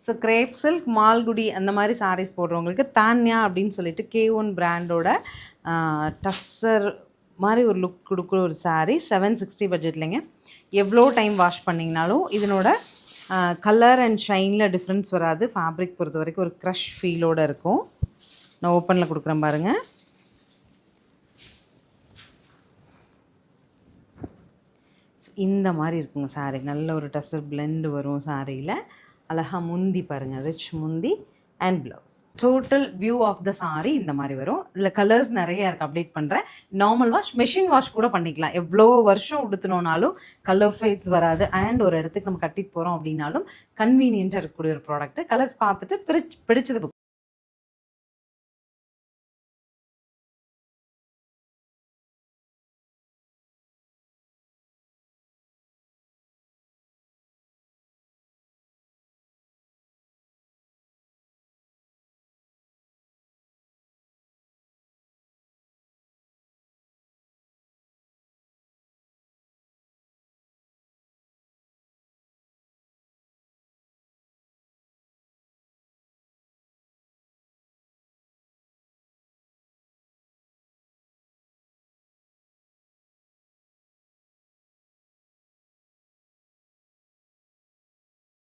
So grape silk Malgudi அந்த மாதிரி சாரீஸ் போடுறவங்களுக்கு தான்யா அப்படின்னு சொல்லிட்டு K1 பிராண்டோட டஸ்ஸர் மாதிரி ஒரு லுக் கொடுக்குற ஒரு சாரீ 760 பட்ஜெட்லைங்க. எவ்வளோ டைம் வாஷ் பண்ணிங்கனாலும் இதனோட கலர் அண்ட் ஷைனில் டிஃப்ரென்ஸ் வராது. ஃபேப்ரிக் பொறுத்த வரைக்கும் ஒரு க்ரஷ் ஃபீலோடு இருக்கும். நான் ஓப்பனில் கொடுக்குறேன் பாருங்கள். ஸோ இந்த மாதிரி இருக்குங்க சாரீ. நல்ல ஒரு டசர் பிளெண்ட் வரும் சாரியில். அழகாக முந்தி பாருங்கள், ரிச் முந்தி and blouse. Total view of the sari இந்த மாதிரி வரும். இதில் கலர்ஸ் நிறைய இருக்குது, அப்டேட் பண்ணுறேன். நார்மல் வாஷ், மெஷின் வாஷ் கூட பண்ணிக்கலாம். எவ்வளோ வருஷம் உடுத்தினோனாலும் கலர் ஃபேட்ஸ் வராது. அண்ட் ஒரு இடத்துக்கு நம்ம கட்டிட்டு போகிறோம் அப்படின்னாலும் கன்வீனியன்ட்டாக இருக்கக்கூடிய ஒரு ப்ராடக்ட்டு. கலர்ஸ் பார்த்துட்டு பிடிச்சது